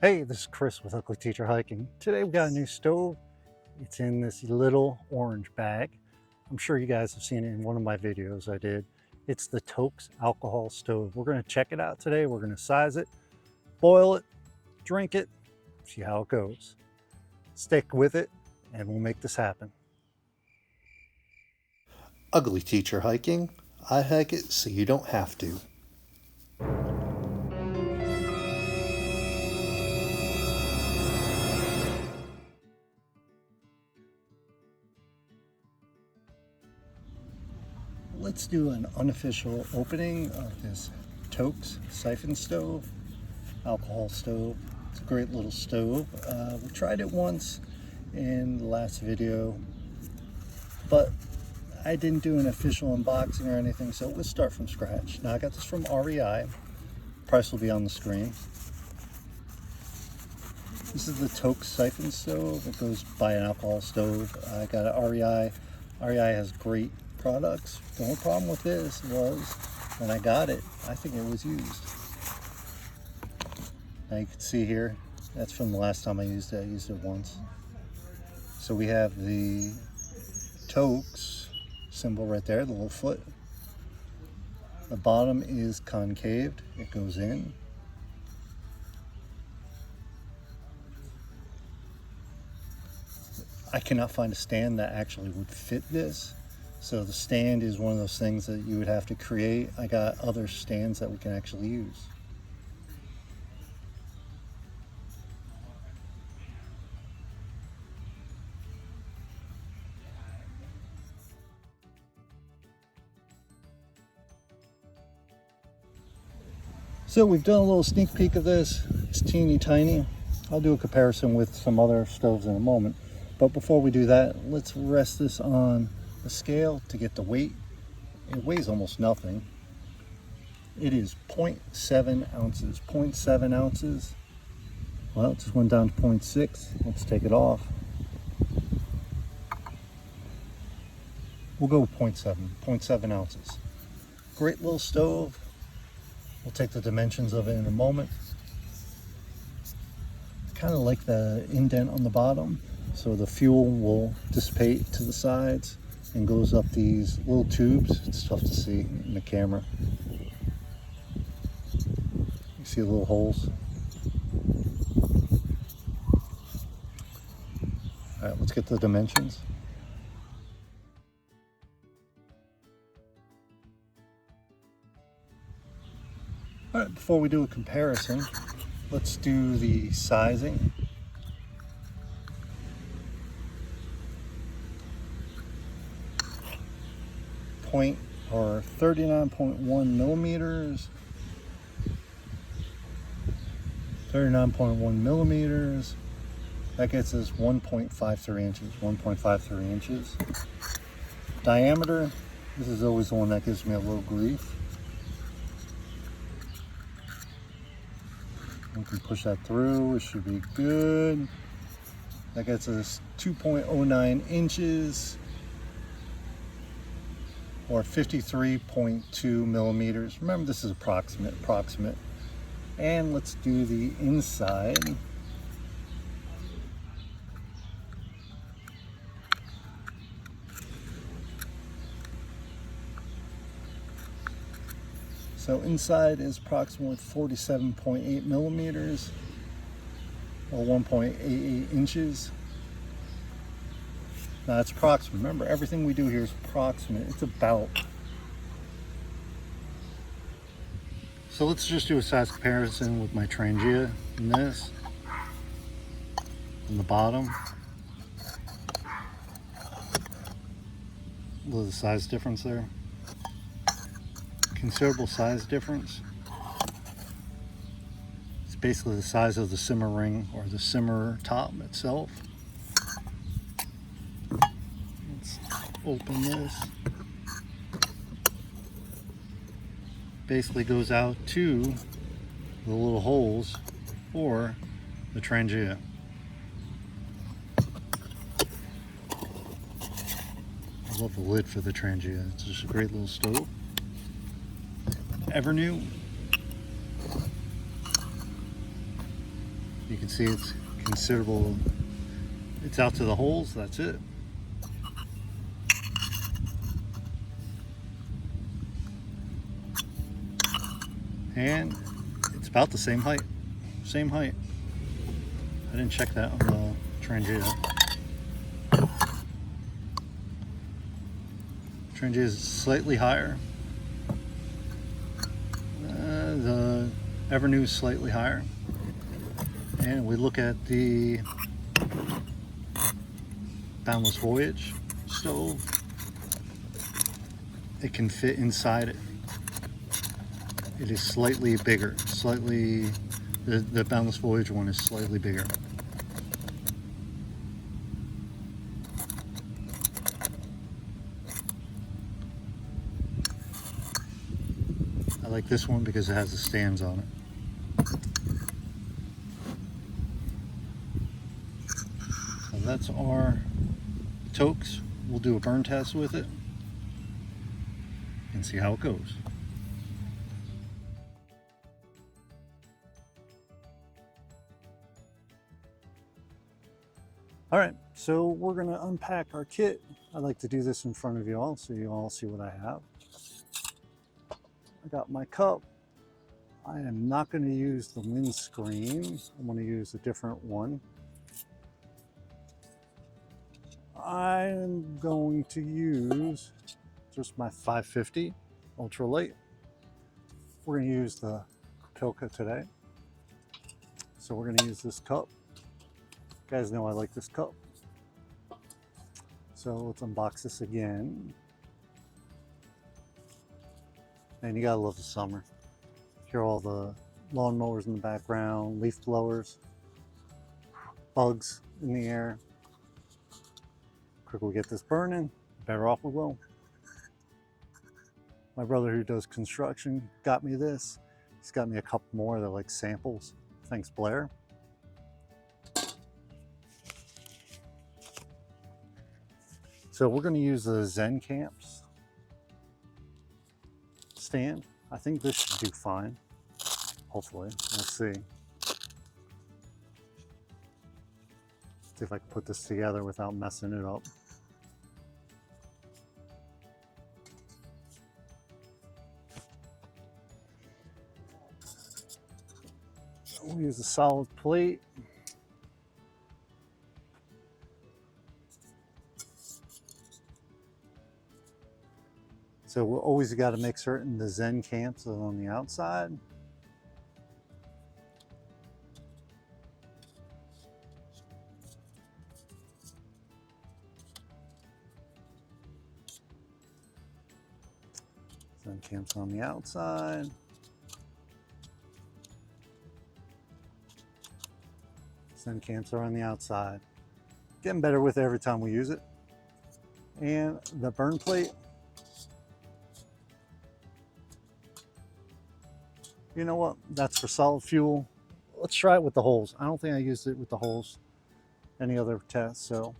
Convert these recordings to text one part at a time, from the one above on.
Hey, this is Chris with Ugly.Teacher.Hiking. Today we got a new stove. It's in this little orange bag. I'm sure you guys have seen it in one of my videos I did. It's the Toaks alcohol stove. We're going to check it out today. We're going to size it, boil it, drink it, see how it goes. Stick with it and we'll make this happen. Ugly.Teacher.Hiking. I hike it so you don't have to. Let's do an unofficial opening of this Toaks Siphon stove, alcohol stove. It's a great little stove. We tried it once in the last video, but I didn't do an official unboxing or anything, so let's start from scratch. Now I got this from REI. Price will be on the screen. This is the Toaks Siphon stove. It goes by an alcohol stove. I got it REI. REI has great products. The only problem with this was when I got it, I think it was used. Now you can see here, that's from the last time I used it. I used it once. So we have the Toaks symbol right there, the little foot. The bottom is concaved. It goes in. I cannot find a stand that actually would fit this. So the stand is one of those things that you would have to create. I got other stands that we can actually use. So we've done a little sneak peek of this. It's teeny tiny. I'll do a comparison with some other stoves in a moment. But before we do that, let's rest this on the scale to get the weight. It weighs almost nothing. It is 0.7 ounces. 0.7 ounces. Well, it just went down to 0.6. Let's take it off. We'll go with 0.7 ounces. Great little stove. We'll take the dimensions of it in a moment. I kind of like the indent on the bottom, so the fuel will dissipate to the sides and goes up these little tubes. It's tough to see in the camera. You see the little holes? All right, let's get the dimensions. All right, before we do a comparison, let's do the sizing. Point or 39.1 millimeters. 39.1 millimeters. That gets us 1.53 inches. 1.53 inches. Diameter. This is always the one that gives me a little grief. We can push that through. It should be good. That gets us 2.09 inches. Or 53.2 millimeters. Remember, this is approximate. And let's do the inside. So inside is approximately 47.8 millimeters or 1.88 inches. Now it's approximate. Remember, everything we do here is approximate. It's about. So let's just do a size comparison with my Trangia and this. On the bottom. Look at the size difference there. Considerable size difference. It's basically the size of the simmer ring or the simmer top itself. Let's open this. Basically goes out to the little holes for the Trangia. I love the lid for the Trangia. It's just a great little stove. Evernew. You can see it's considerable. It's out to the holes, that's it. And it's about the same height. Same height. I didn't check that on the Trangia. Trangia is slightly higher. The Evernew is slightly higher. And we look at the Boundless Voyage stove. It can fit inside it. It is slightly bigger. The Boundless Voyage one is slightly bigger. I like this one because it has the stands on it. So that's our Toaks. We'll do a burn test with it and see how it goes. All right, so we're gonna unpack our kit. I like to do this in front of you all so you all see what I have. I got my cup. I am not going to use the windscreen. I'm going to use a different one. I'm going to use just my 550 ultralight. We're going to use the Kupilka today. So we're going to use this cup. You guys know I like this cup. So let's unbox this again. And you gotta love the summer. Hear all the lawnmowers in the background, leaf blowers, bugs in the air. Quicker we get this burning, better off we will. My brother who does construction got me this. He's got me a couple more. They're like samples. Thanks, Blair. So we're going to use the Zen Camps stand. I think this should do fine. Hopefully, we'll see. See if I can put this together without messing it up. We'll use a solid plate. So we'll always got to make certain the Zen Camps are on the outside. Zen Camps on the outside. Zen Camps are on the outside. Getting better with it every time we use it. And the burn plate. You know what? That's for solid fuel. Let's try it with the holes. I don't think I used it with the holes any other test, so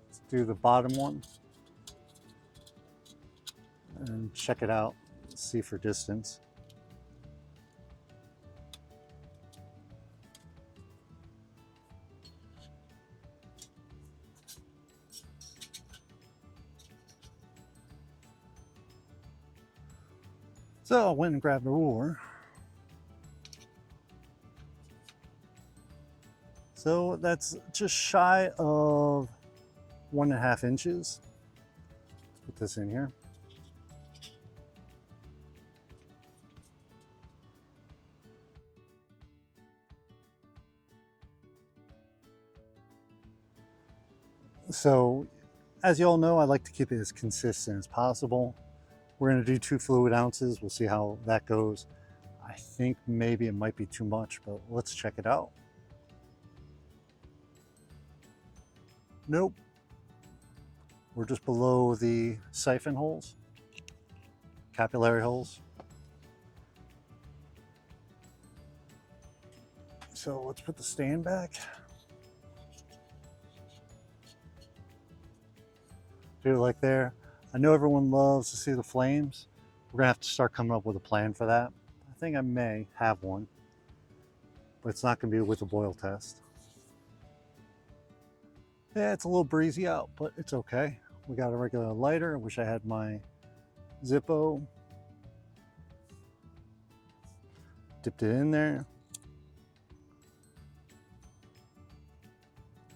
let's do the bottom one and check it out, see for distance. So I went and grabbed a ruler. So that's just shy of 1.5 inches. Let's put this in here. So as you all know, I like to keep it as consistent as possible. We're going to do 2 fluid ounces. We'll see how that goes. I think maybe it might be too much, but let's check it out. Nope. We're just below the siphon holes, capillary holes. So let's put the stand back. Do it like there. I know everyone loves to see the flames. We're gonna have to start coming up with a plan for that. I think I may have one. but it's not going to be with a boil test. Yeah, it's a little breezy out, but it's okay. We got a regular lighter. I wish I had my Zippo. Dipped it in there.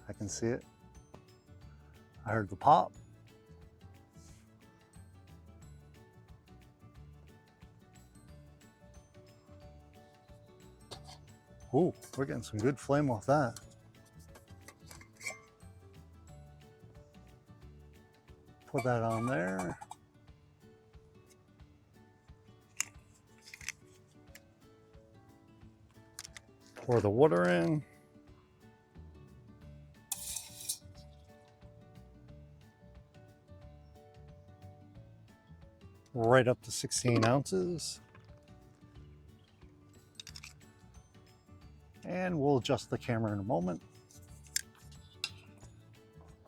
I can see it. I heard the pop. Ooh, we're getting some good flame off that. Put that on there. Pour the water in. Right up to 16 ounces. And we'll adjust the camera in a moment.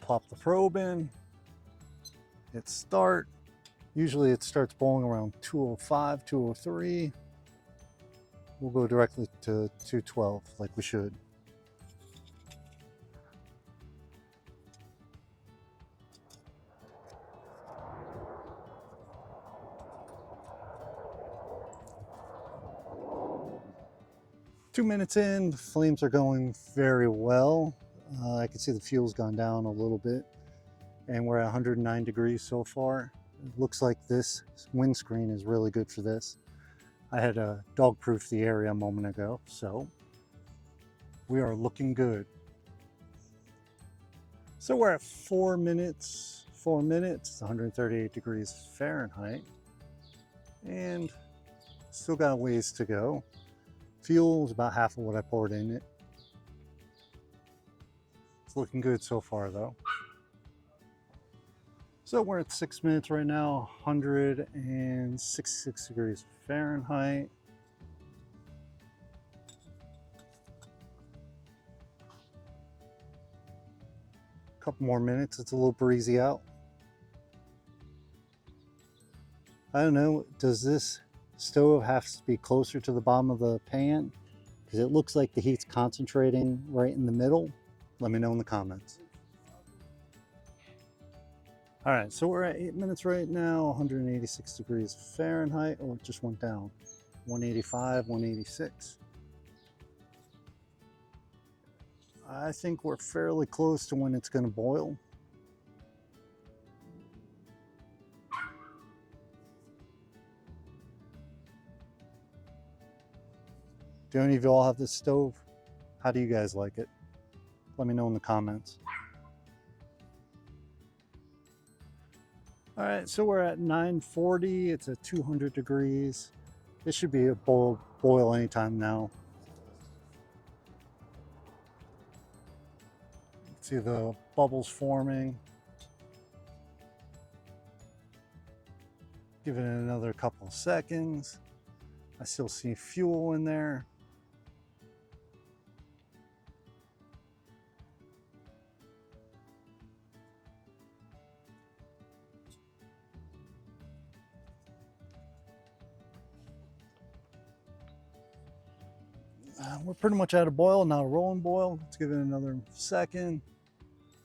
Plop the probe in. Hit start. Usually it starts boiling around 205, 203. We'll go directly to 212 like we should. Two minutes in, the flames are going very well. I can see the fuel's gone down a little bit, and we're at 109 degrees so far. It looks like this windscreen is really good for this. I had to dog-proof the area a moment ago, so we are looking good. So we're at 4 minutes, it's 138 degrees Fahrenheit, and still got a ways to go. Fuel is about half of what I poured in it. It's looking good so far though. So we're at 6 minutes right now, 166 degrees Fahrenheit. Couple more minutes, it's a little breezy out. I don't know, does this stove have to be closer to the bottom of the pan? Because it looks like the heat's concentrating right in the middle. Let me know in the comments. All right, so we're at 8 minutes right now, 186 degrees Fahrenheit. Oh, it just went down. 185, 186. I think we're fairly close to when it's going to boil. Do any of you all have this stove? How do you guys like it? Let me know in the comments. All right, so we're at 940. It's at 200 degrees. It should be a boil anytime now. See the bubbles forming. Give it another couple of seconds. I still see fuel in there. We're pretty much at a boil, not a rolling boil. Let's give it another second.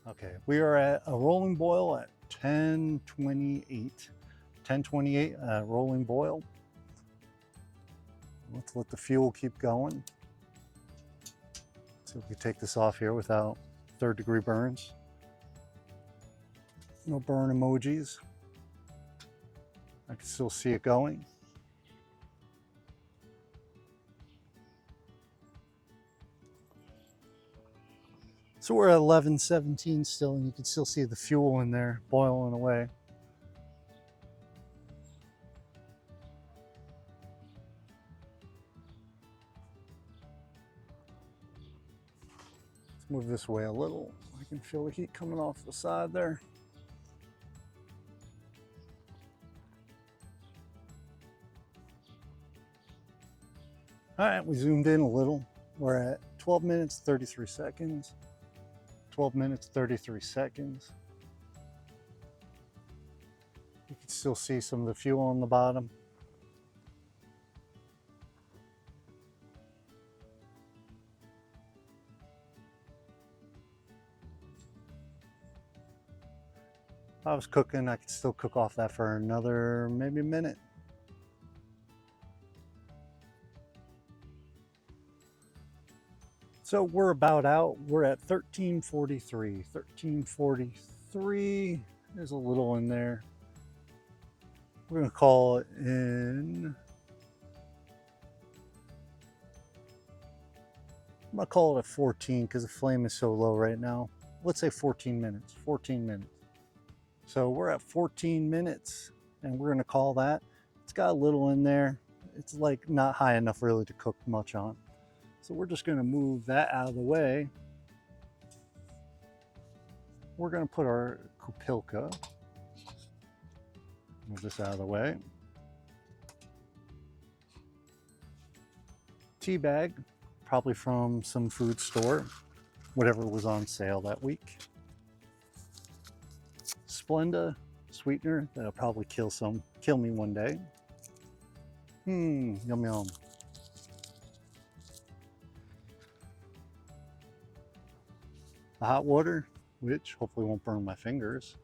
Okay, we are at a rolling boil at 1028. 1028 rolling boil. Let's let the fuel keep going. See if we can take this off here without third-degree burns. No burn emojis. I can still see it going. So we're at 11:17 still, and you can still see the fuel in there boiling away. Let's move this way a little. I can feel the heat coming off the side there. All right, we zoomed in a little. We're at 12 minutes, 33 seconds. 12 minutes, 33 seconds. You can still see some of the fuel on the bottom. If I was cooking, I could still cook off that for another maybe a minute. So we're about out. We're at 1343. 1343. There's a little in there. We're going to call it in. I'm going to call it at 14 because the flame is so low right now. Let's say 14 minutes. 14 minutes. So we're at 14 minutes and we're going to call that. It's got a little in there. It's like not high enough really to cook much on. So we're just going to move that out of the way. We're going to put our Kupilka. Move this out of the way. Tea bag, probably from some food store, whatever was on sale that week. Splenda sweetener that'll probably kill me one day. Yum yum. The hot water, which hopefully won't burn my fingers.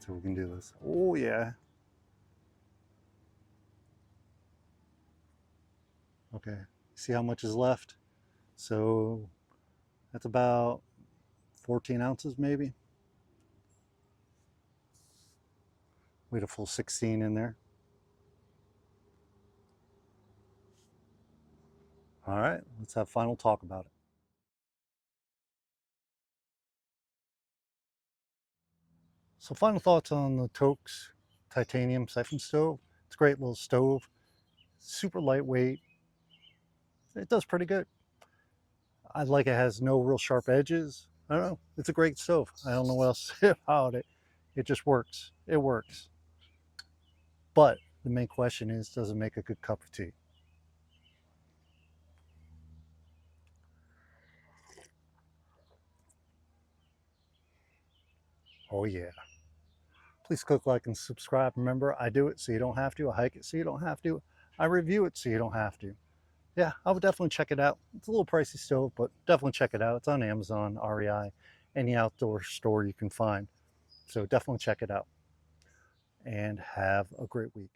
So we can do this. Oh yeah. Okay, see how much is left? So that's about 14 ounces maybe. We had a full 16 in there. All right, let's have final talk about it. So final thoughts on the Toaks titanium siphon stove. It's a great little stove, super lightweight. It does pretty good. I like it has no real sharp edges. I don't know, it's a great stove. I don't know what else to say about it. It just works, it works. But the main question is, does it make a good cup of tea? Oh yeah. Please click like and subscribe. Remember, I do it so you don't have to. I hike it so you don't have to. I review it so you don't have to. Yeah, I would definitely check it out. It's a little pricey stove, but definitely check it out. It's on Amazon, REI, any outdoor store you can find. So definitely check it out. And have a great week.